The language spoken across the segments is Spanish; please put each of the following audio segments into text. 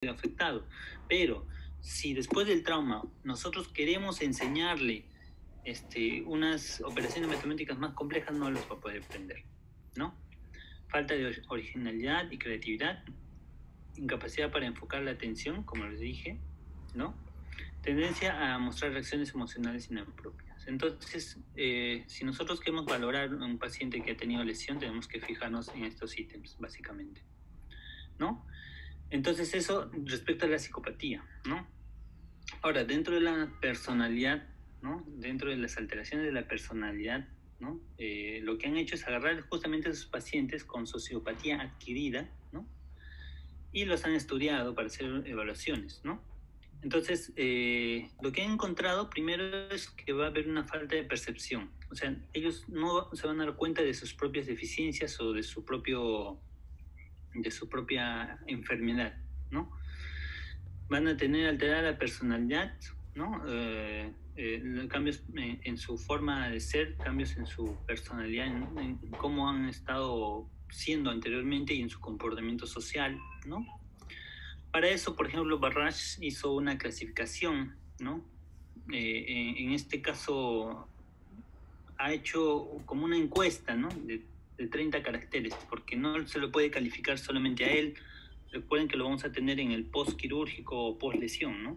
afectado. Pero si después del trauma nosotros queremos enseñarle unas operaciones matemáticas más complejas, no los va a poder aprender, ¿no? Falta de originalidad y creatividad, incapacidad para enfocar la atención, como les dije, ¿no? Tendencia a mostrar reacciones emocionales inapropiadas. Entonces, si nosotros queremos valorar a un paciente que ha tenido lesión, tenemos que fijarnos en estos ítems, básicamente, ¿no? Entonces, eso respecto a la psicopatía, ¿no? Ahora, dentro de la personalidad, ¿no? Dentro de las alteraciones de la personalidad, ¿no? Lo que han hecho es agarrar justamente a esos pacientes con sociopatía adquirida, ¿no? Y los han estudiado para hacer evaluaciones, ¿no? Entonces, lo que han encontrado primero es que va a haber una falta de percepción. O sea, ellos no se van a dar cuenta de sus propias deficiencias o de su propia enfermedad, ¿no? Van a tener alterada la personalidad, ¿no? Cambios en su forma de ser, cambios en su personalidad, en cómo han estado siendo anteriormente y en su comportamiento social, ¿no? Para eso, por ejemplo, Barrage hizo una clasificación, ¿no? En este caso ha hecho como una encuesta, ¿no? De 30 caracteres, porque no se lo puede calificar solamente a él. Recuerden que lo vamos a tener en el post-quirúrgico o post-lesión, ¿no?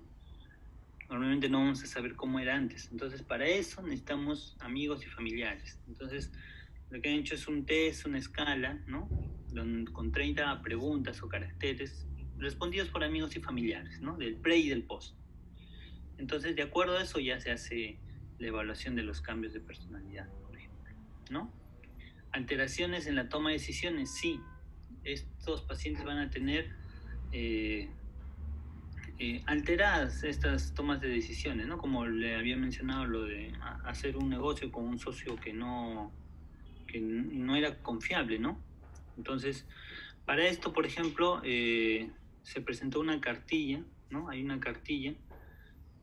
Normalmente no vamos a saber cómo era antes. Entonces, para eso necesitamos amigos y familiares. Entonces, lo que han hecho es un test, una escala, ¿no? Con 30 preguntas o caracteres respondidos por amigos y familiares, ¿no? Del pre y del post. Entonces, de acuerdo a eso ya se hace la evaluación de los cambios de personalidad, por ejemplo, ¿no? Alteraciones en la toma de decisiones, sí. Estos pacientes van a tener alteradas estas tomas de decisiones, ¿no? Como le había mencionado, lo de hacer un negocio con un socio que no era confiable, ¿no? Entonces, para esto, por ejemplo, se presentó una cartilla, ¿no? Hay una cartilla,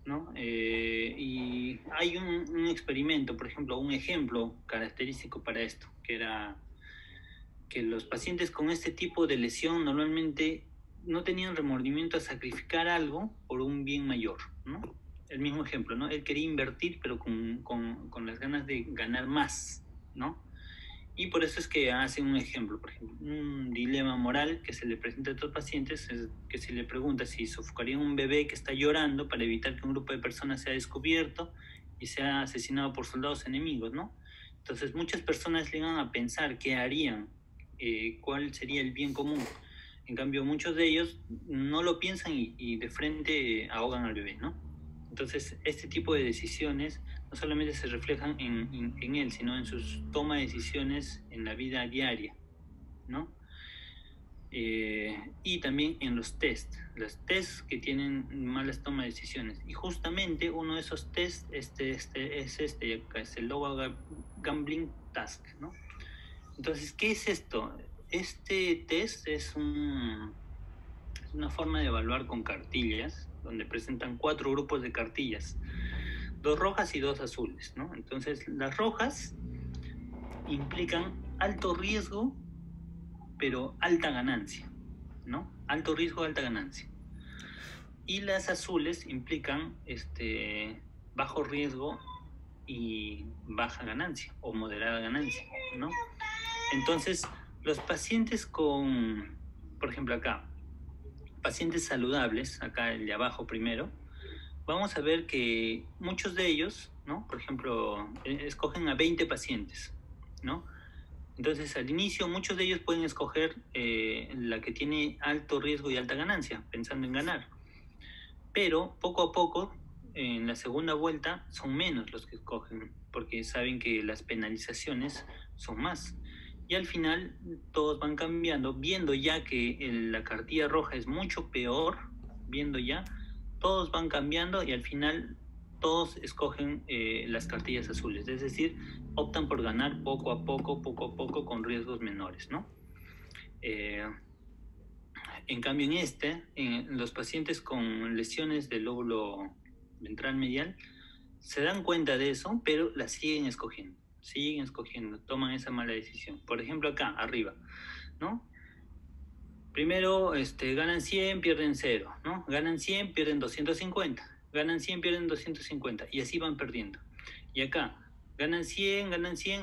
¿no? Y hay un experimento, por ejemplo, un ejemplo característico para esto, que era que los pacientes con este tipo de lesión normalmente no tenían remordimiento a sacrificar algo por un bien mayor, ¿no? El mismo ejemplo, ¿no? Él quería invertir, pero con las ganas de ganar más, ¿no? Y por eso es que hacen un ejemplo, por ejemplo, un dilema moral que se le presenta a estos pacientes, es que se le pregunta si sofocarían un bebé que está llorando para evitar que un grupo de personas sea descubierto y sea asesinado por soldados enemigos, ¿no? Entonces muchas personas llegan a pensar qué harían, cuál sería el bien común. En cambio, muchos de ellos no lo piensan y de frente ahogan al bebé, ¿no? Entonces, este tipo de decisiones no solamente se reflejan en él, sino en sus toma de decisiones en la vida diaria, ¿no? Y también en los los test que tienen malas tomas de decisiones. Y justamente uno de esos test es el Lower Gambling Task, ¿no? Entonces, ¿qué es esto? Este test es una forma de evaluar con cartillas, donde presentan 4 grupos de cartillas, 2 rojas y 2 azules, ¿no? Entonces, las rojas implican alto riesgo, pero alta ganancia, ¿no? Alto riesgo, alta ganancia. Y las azules implican bajo riesgo y baja ganancia o moderada ganancia, ¿no? Entonces, los pacientes por ejemplo acá, pacientes saludables, acá el de abajo primero, vamos a ver que muchos de ellos, ¿no? Por ejemplo, escogen a 20 pacientes, ¿no? Entonces, al inicio, muchos de ellos pueden escoger la que tiene alto riesgo y alta ganancia, pensando en ganar. Pero poco a poco, en la segunda vuelta, son menos los que escogen, porque saben que las penalizaciones son más. Y al final, todos van cambiando, viendo ya que la cartilla roja es mucho peor, viendo ya, todos van cambiando y al final todos escogen las cartillas azules, es decir, optan por ganar poco a poco, con riesgos menores, ¿no? En cambio, en los pacientes con lesiones del lóbulo ventral medial, se dan cuenta de eso, pero la siguen escogiendo, toman esa mala decisión. Por ejemplo, acá, arriba, ¿no? Primero, ganan 100, pierden 0, ¿no? Ganan 100, pierden 250. Ganan 100, pierden 250. Y así van perdiendo. Y acá, ganan 100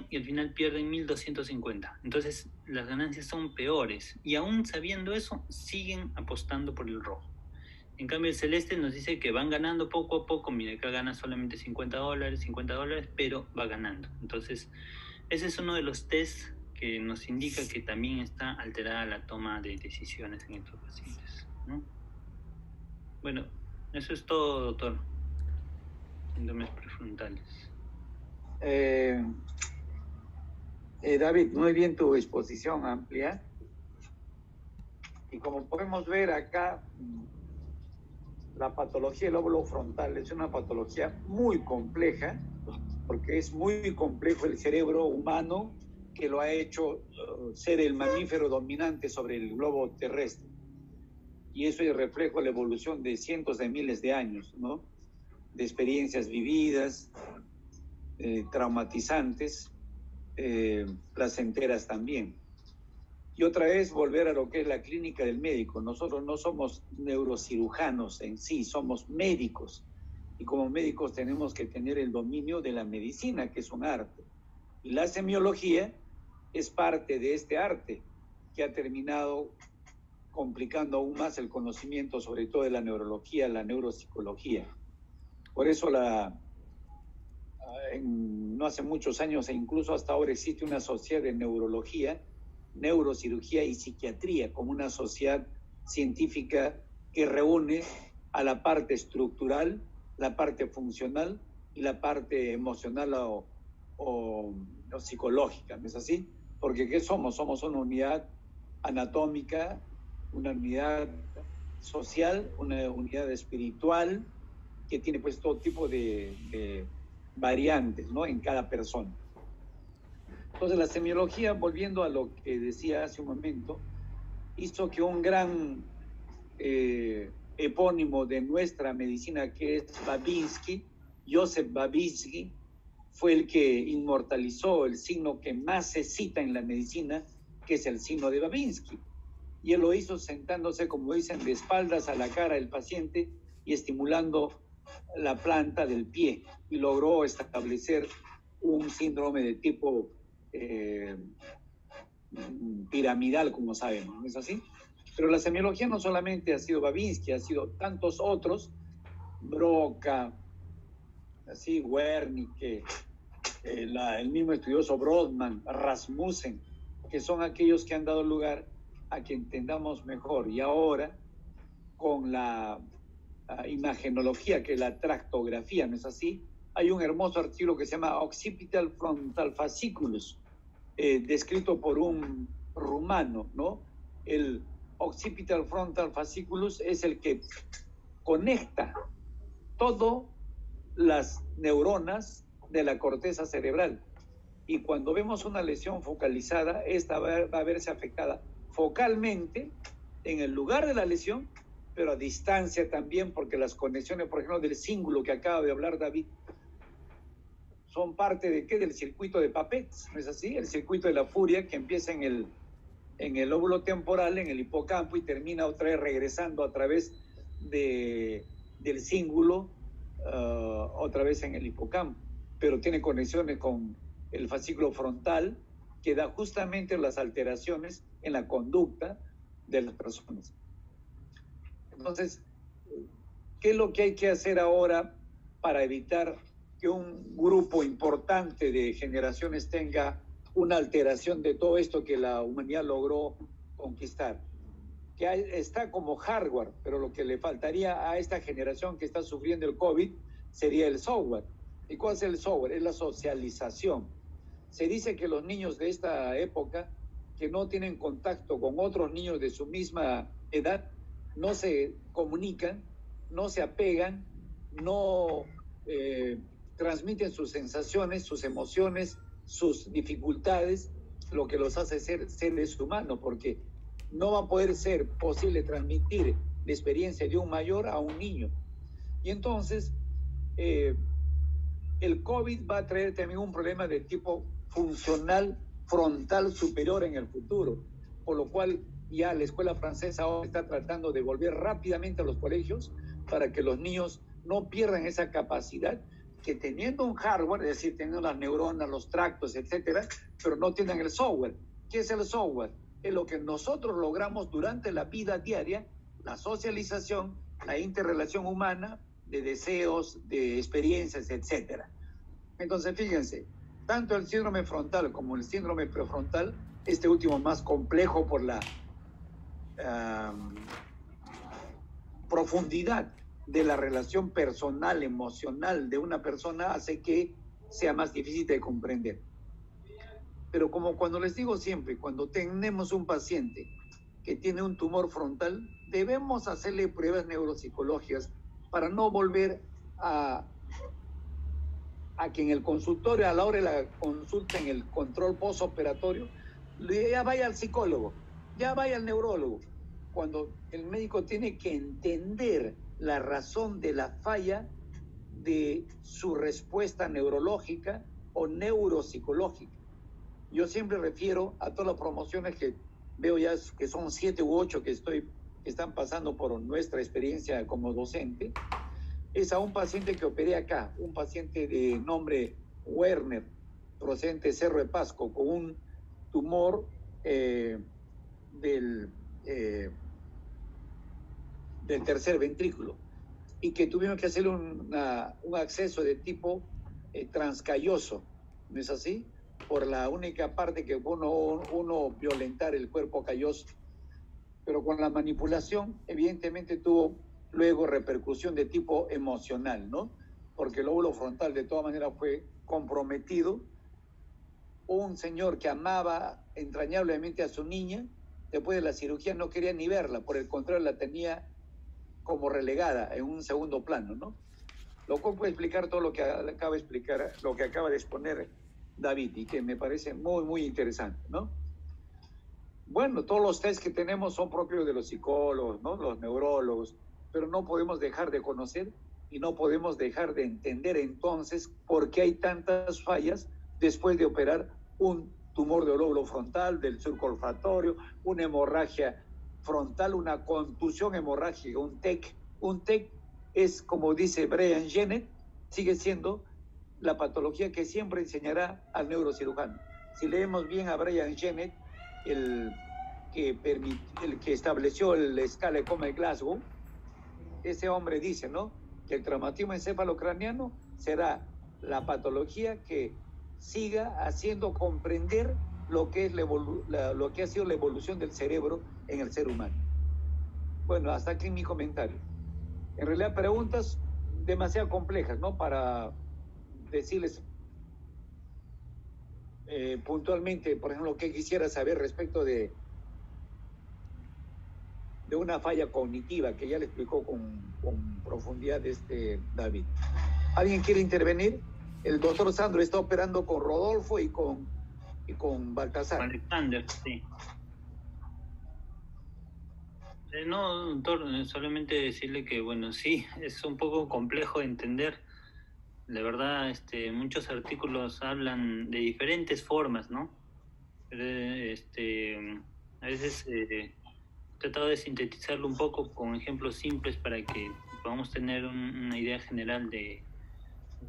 y al final pierden 1250. Entonces, las ganancias son peores. Y aún sabiendo eso, siguen apostando por el rojo. En cambio, el celeste nos dice que van ganando poco a poco. Mira, acá gana solamente $50, pero va ganando. Entonces, ese es uno de los tests que nos indica que también está alterada la toma de decisiones en estos pacientes, ¿no? Bueno, eso es todo, doctor. Síndromes prefrontales. David, muy bien tu exposición amplia. Y como podemos ver acá, la patología del lóbulo frontal es una patología muy compleja, porque es muy complejo el cerebro humano que lo ha hecho ser el mamífero dominante sobre el globo terrestre. Y eso es reflejo de la evolución de cientos de miles de años, ¿no? De experiencias vividas, traumatizantes, placenteras también. Y otra vez volver a lo que es la clínica del médico. Nosotros no somos neurocirujanos en sí, somos médicos. Y como médicos tenemos que tener el dominio de la medicina, que es un arte. Y la semiología es parte de este arte que ha terminado complicando aún más el conocimiento, sobre todo de la neurología, la neuropsicología. Por eso no hace muchos años e incluso hasta ahora existe una sociedad de neurología, neurocirugía y psiquiatría como una sociedad científica que reúne a la parte estructural, la parte funcional y la parte emocional o psicológica, ¿no es así? Porque ¿qué somos? Somos una unidad anatómica, una unidad social, una unidad espiritual que tiene pues todo tipo de variantes, ¿no? En cada persona. Entonces la semiología, volviendo a lo que decía hace un momento, hizo que un gran epónimo de nuestra medicina, que es Babinski, Joseph Babinski, fue el que inmortalizó el signo que más se cita en la medicina, que es el signo de Babinski. Y él lo hizo sentándose, como dicen, de espaldas a la cara del paciente y estimulando la planta del pie. Y logró establecer un síndrome de tipo piramidal, como sabemos, ¿no es así? Pero la semiología no solamente ha sido Babinski, ha sido tantos otros, Broca, así, Wernicke, el mismo estudioso Brodmann, Rasmussen, que son aquellos que han dado lugar a que entendamos mejor. Y ahora, con la imagenología, que es la tractografía, ¿no es así? Hay un hermoso artículo que se llama Occipital Frontal Fasciculus, descrito por un rumano, ¿no? El Occipital Frontal Fasciculus es el que conecta todas las neuronas de la corteza cerebral. Y cuando vemos una lesión focalizada, esta va a verse afectada focalmente en el lugar de la lesión, pero a distancia también, porque las conexiones, por ejemplo, del cíngulo que acaba de hablar David, son parte de ¿qué? Del circuito de Papet, ¿no es así? El circuito de la furia que empieza en el lóbulo temporal, en el hipocampo, y termina otra vez regresando a través del cíngulo, otra vez en el hipocampo, pero tiene conexiones con el fascículo frontal, que da justamente las alteraciones en la conducta de las personas. Entonces, ¿qué es lo que hay que hacer ahora para evitar que un grupo importante de generaciones tenga una alteración de todo esto que la humanidad logró conquistar? Que está como hardware, pero lo que le faltaría a esta generación que está sufriendo el COVID sería el software. ¿Y cuál es el software? Es la socialización. Se dice que los niños de esta época, que no tienen contacto con otros niños de su misma edad, no se comunican, no se apegan, no transmiten sus sensaciones, sus emociones, sus dificultades, lo que los hace ser seres humanos, porque no va a poder ser posible transmitir la experiencia de un mayor a un niño. Y entonces, el COVID va a traer también un problema de tipo funcional frontal superior en el futuro, por lo cual Ya la escuela francesa ahora está tratando de volver rápidamente a los colegios para que los niños no pierdan esa capacidad que teniendo un hardware, es decir, teniendo las neuronas, los tractos, etcétera, pero no tienen el software. ¿Qué es el software? Es lo que nosotros logramos durante la vida diaria, la socialización, la interrelación humana, de deseos, de experiencias, etcétera. Entonces, fíjense, tanto el síndrome frontal como el síndrome prefrontal, este último más complejo por la profundidad de la relación personal, emocional de una persona, hace que sea más difícil de comprender. Pero como cuando les digo siempre, cuando tenemos un paciente que tiene un tumor frontal, debemos hacerle pruebas neuropsicológicas para no volver a que en el consultorio, a la hora de la consulta, en el control postoperatorio, ya vaya al psicólogo, ya vaya al neurólogo, cuando el médico tiene que entender la razón de la falla de su respuesta neurológica o neuropsicológica. Yo siempre refiero a todas las promociones que veo ya, que son 7 u 8 que están pasando por nuestra experiencia como docente, es a un paciente que operé acá, un paciente de nombre Werner, procedente de Cerro de Pasco, con un tumor del tercer ventrículo, y que tuvimos que hacerle un acceso de tipo transcalloso, ¿no es así? Por la única parte que uno violentar el cuerpo calloso. Pero con la manipulación, evidentemente tuvo luego repercusión de tipo emocional, ¿no? Porque el lóbulo frontal de todas maneras fue comprometido. Un señor que amaba entrañablemente a su niña, después de la cirugía no quería ni verla, por el contrario la tenía como relegada en un segundo plano, ¿no? Lo cual puede explicar todo lo que acaba de explicar, lo que acaba de exponer David, y que me parece muy, muy interesante, ¿no? Bueno, todos los test que tenemos son propios de los psicólogos, ¿no? Los neurólogos, pero no podemos dejar de conocer y no podemos dejar de entender entonces por qué hay tantas fallas después de operar un tumor del lóbulo frontal, del surco olfatorio, una hemorragia frontal, una contusión hemorrágica, un TEC. Un TEC es, como dice Brian Jennett, sigue siendo la patología que siempre enseñará al neurocirujano. Si leemos bien a Brian Jennett, el que estableció la escala de coma de Glasgow, ese hombre dice, ¿no?, que el traumatismo encefalocraniano será la patología que siga haciendo comprender lo que ha sido la evolución del cerebro en el ser humano. Bueno, hasta aquí mi comentario. En realidad preguntas demasiado complejas, ¿no?, para decirles puntualmente, por ejemplo, qué quisiera saber respecto de una falla cognitiva, que ya le explicó con profundidad David. ¿Alguien quiere intervenir? El doctor Sandro está operando con Rodolfo y con Baltasar. Alexander, sí. No, doctor, solamente decirle que, bueno, sí, es un poco complejo de entender. De verdad, muchos artículos hablan de diferentes formas, ¿no? Pero, a veces he tratado de sintetizarlo un poco con ejemplos simples para que podamos tener una idea general de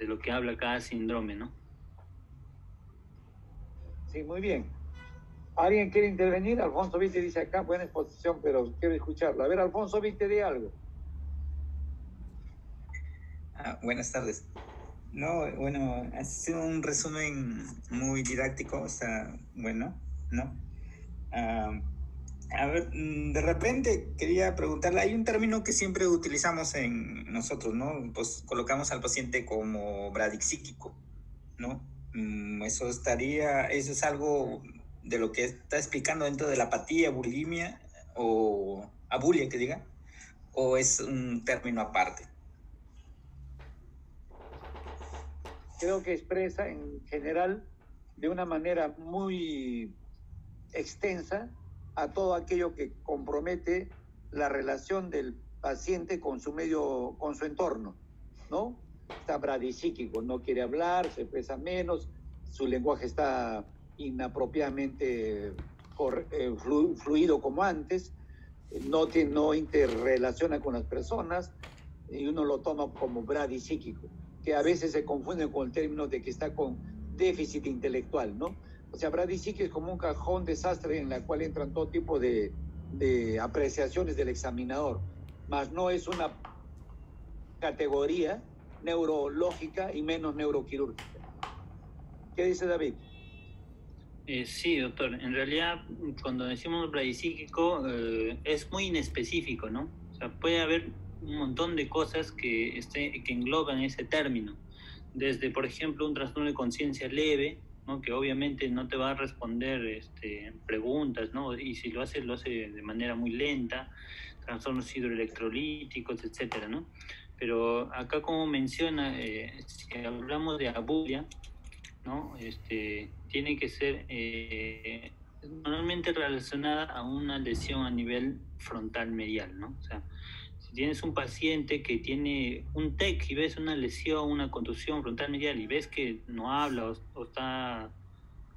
lo que habla cada síndrome, ¿no? Sí, muy bien. ¿Alguien quiere intervenir? Alfonso Vite dice acá, buena exposición, pero quiero escucharlo. A ver, Alfonso Vite, de algo. Buenas tardes. No, bueno, ha sido un resumen muy didáctico, está bueno, ¿no? A ver, de repente quería preguntarle, hay un término que siempre utilizamos en nosotros, ¿no? Pues colocamos al paciente como bradipsíquico, ¿no? Eso es algo de lo que está explicando dentro de la apatía, bulimia, o abulia, que diga, o es un término aparte. Creo que expresa en general de una manera muy extensa a todo aquello que compromete la relación del paciente con su medio, con su entorno, ¿no? Está bradipsíquico, no quiere hablar, se expresa menos, su lenguaje está inapropiadamente fluido como antes, no interrelaciona con las personas, y uno lo toma como bradisíquico, que a veces se confunde con el término de que está con déficit intelectual, ¿no? O sea, bradisíquico es como un cajón desastre en la cual entran todo tipo de apreciaciones del examinador, mas no es una categoría neurológica y menos neuroquirúrgica. ¿Qué dice David? Sí, doctor. En realidad, cuando decimos bradisíquico, es muy inespecífico, ¿no? O sea, puede haber un montón de cosas que engloban ese término. Desde, por ejemplo, un trastorno de conciencia leve, ¿no? Que obviamente no te va a responder preguntas, ¿no? Y si lo hace de manera muy lenta, trastornos hidroelectrolíticos, etcétera, ¿no? Pero acá, como menciona, si hablamos de abulia, ¿no? Tiene que ser normalmente relacionada a una lesión a nivel frontal medial, ¿no? O sea, si tienes un paciente que tiene un TEC y ves una lesión, una contusión frontal medial y ves que no habla o está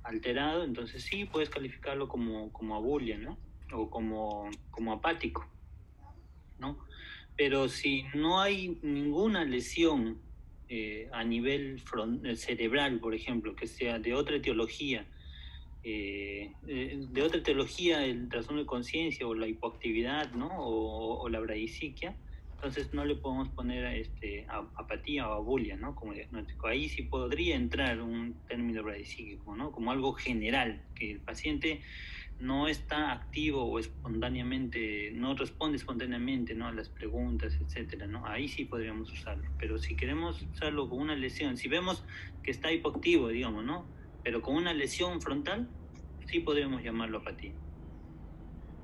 alterado, entonces sí puedes calificarlo como abulia, ¿no? O como apático, ¿no? Pero si no hay ninguna lesión a nivel cerebral, por ejemplo, que sea de otra etiología, el trastorno de conciencia o la hipoactividad, ¿no? O la bradisiquia, entonces no le podemos poner apatía o abulia, ¿no? Como diagnóstico. Ahí sí podría entrar un término bradisíquico, ¿no? Como algo general, que el paciente no está activo o espontáneamente, no responde espontáneamente, ¿no? A las preguntas, etcétera, ¿no? Ahí sí podríamos usarlo. Pero si queremos usarlo con una lesión, si vemos que está hipoactivo, digamos, ¿no? Pero con una lesión frontal, sí podríamos llamarlo apatía.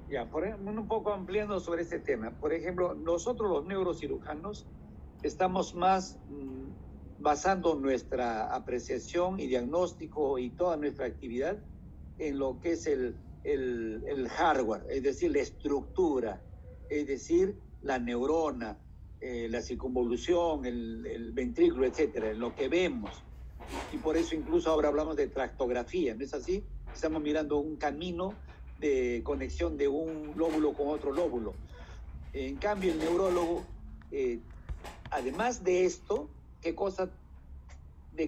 Ya, un poco ampliando sobre este tema. Por ejemplo, nosotros los neurocirujanos estamos más basando nuestra apreciación y diagnóstico y toda nuestra actividad en lo que es el hardware, es decir, la estructura, es decir, la neurona, la circunvolución, el ventrículo, etcétera, en lo que vemos. Y por eso incluso ahora hablamos de tractografía, ¿no es así? Estamos mirando un camino de conexión de un lóbulo con otro lóbulo. En cambio, el neurólogo, además de esto, ¿de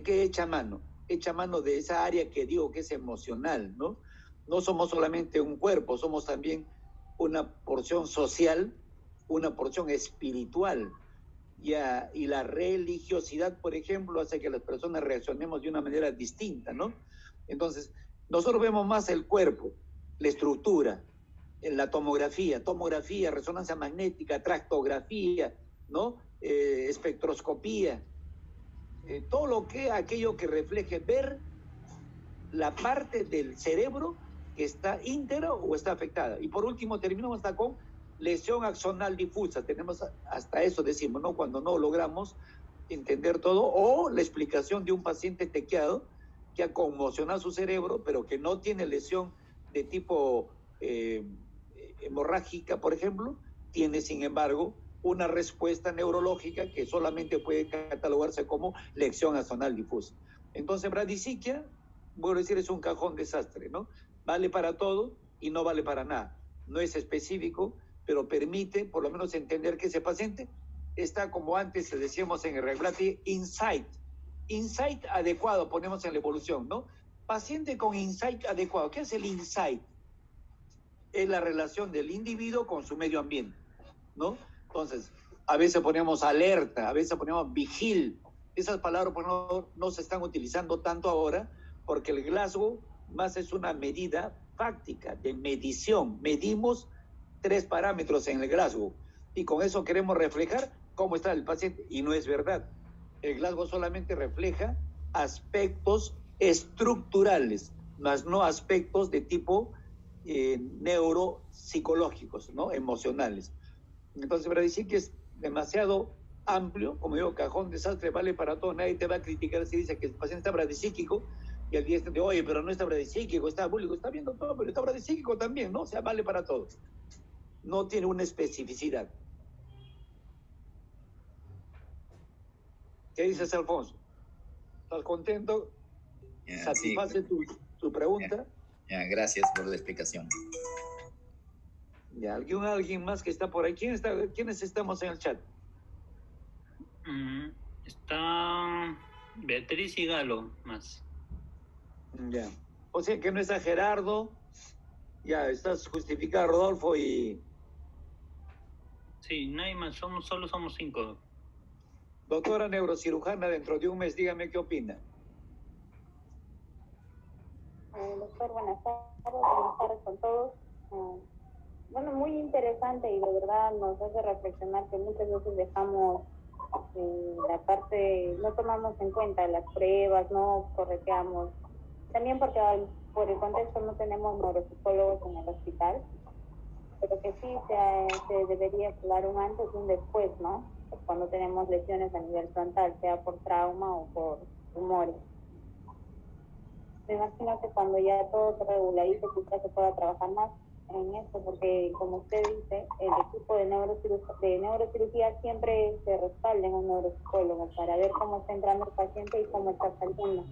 qué echa mano? Echa mano de esa área que digo que es emocional, ¿no? No somos solamente un cuerpo, somos también una porción social, una porción espiritual. Y la religiosidad, por ejemplo, hace que las personas reaccionemos de una manera distinta, ¿no? Entonces, nosotros vemos más el cuerpo, la estructura, la tomografía, resonancia magnética, tractografía, ¿no? Espectroscopía, todo aquello que refleje ver la parte del cerebro que está íntegra o está afectada. Y por último, terminamos hasta con lesión axonal difusa. Tenemos hasta eso, decimos, ¿no? Cuando no logramos entender todo, o la explicación de un paciente tequeado que ha conmocionado su cerebro, pero que no tiene lesión de tipo hemorrágica, por ejemplo, tiene, sin embargo, una respuesta neurológica que solamente puede catalogarse como lesión axonal difusa. Entonces, bradisiquia, voy a decir, es un cajón desastre, ¿no? Vale para todo y no vale para nada. No es específico, pero permite por lo menos entender que ese paciente está, como antes decíamos en el Reglati, insight adecuado, ponemos en la evolución, ¿no? Paciente con insight adecuado. ¿Qué es el insight? Es la relación del individuo con su medio ambiente, ¿no? Entonces, a veces ponemos alerta, a veces ponemos vigil. Esas palabras no se están utilizando tanto ahora porque el Glasgow más es una medida fáctica de medición. Medimos 3 parámetros en el Glasgow y con eso queremos reflejar cómo está el paciente, y no es verdad. El Glasgow solamente refleja aspectos estructurales, más no aspectos de tipo neuropsicológicos, ¿no? Emocionales. Entonces, para decir que es demasiado amplio, como digo, cajón desastre, vale para todo. Nadie te va a criticar si dice que el paciente está bradisíquico y el día de, oye, pero no está bradisíquico, está abúlico, está viendo todo, pero está bradisíquico también, ¿no? O sea, vale para todos. No tiene una especificidad. ¿Qué dices, Alfonso? ¿Estás contento? ¿Satisface tu pregunta? Ya, gracias por la explicación. Ya, ¿alguien más que está por ahí? ¿Quiénes estamos en el chat? Está Beatriz y Galo más. Ya. O sea que no está Gerardo. Ya, estás justificado, Rodolfo y... Sí, no hay más, solo somos 5. Doctora neurocirujana, dentro de un mes, dígame qué opina. Doctor, buenas tardes con todos. Bueno, muy interesante y de verdad nos hace reflexionar que muchas veces dejamos la parte, no tomamos en cuenta las pruebas, no correteamos. También porque por el contexto no tenemos neuropsicólogos en el hospital, pero que sí se debería hablar un antes y un después, ¿no? Cuando tenemos lesiones a nivel frontal, sea por trauma o por tumores. Me imagino que cuando ya todo se regularice, quizás se pueda trabajar más en esto, porque como usted dice, el equipo de neurocirugía siempre se respalda en un neuropsicólogo para ver cómo está entrando el paciente y cómo está saliendo.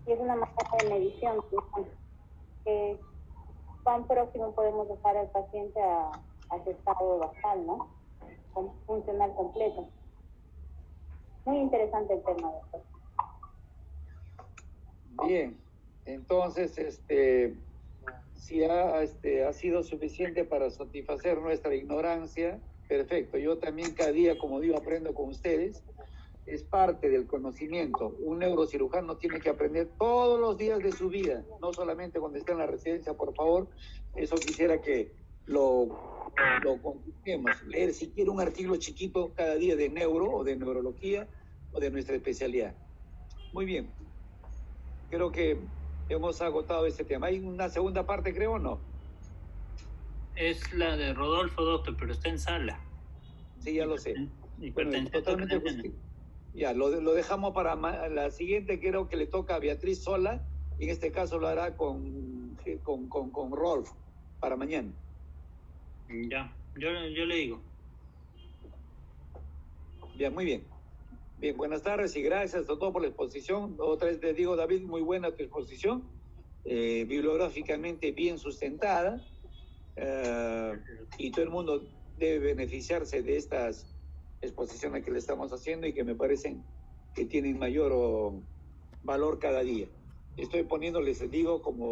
Y es una manera de medición, que cuán próximo podemos dejar al paciente a su estado basal, ¿no? Funcional completo. Muy interesante el tema, doctor. Bien, entonces, si ha sido suficiente para satisfacer nuestra ignorancia, perfecto. Yo también cada día, como digo, aprendo con ustedes. Es parte del conocimiento. Un neurocirujano tiene que aprender todos los días de su vida, no solamente cuando está en la residencia, por favor. Eso quisiera que lo conquistemos. Leer siquiera un artículo chiquito cada día de neuro o de neurología o de nuestra especialidad. Muy bien. Creo que hemos agotado este tema. ¿Hay una segunda parte, creo, o no? Es la de Rodolfo, doctor, pero está en sala. Sí, ya lo sé. Bueno, totalmente justo. Ya, lo dejamos para la siguiente. Creo que le toca a Beatriz sola, y en este caso lo hará con Rolf para mañana. Ya, yo le digo. Bien, muy bien. Bien, buenas tardes y gracias a todos por la exposición. Otra vez te digo, David, muy buena tu exposición, bibliográficamente bien sustentada, y todo el mundo debe beneficiarse de estas exposiciones que le estamos haciendo y que me parecen que tienen mayor valor cada día. Estoy poniéndoles, digo, como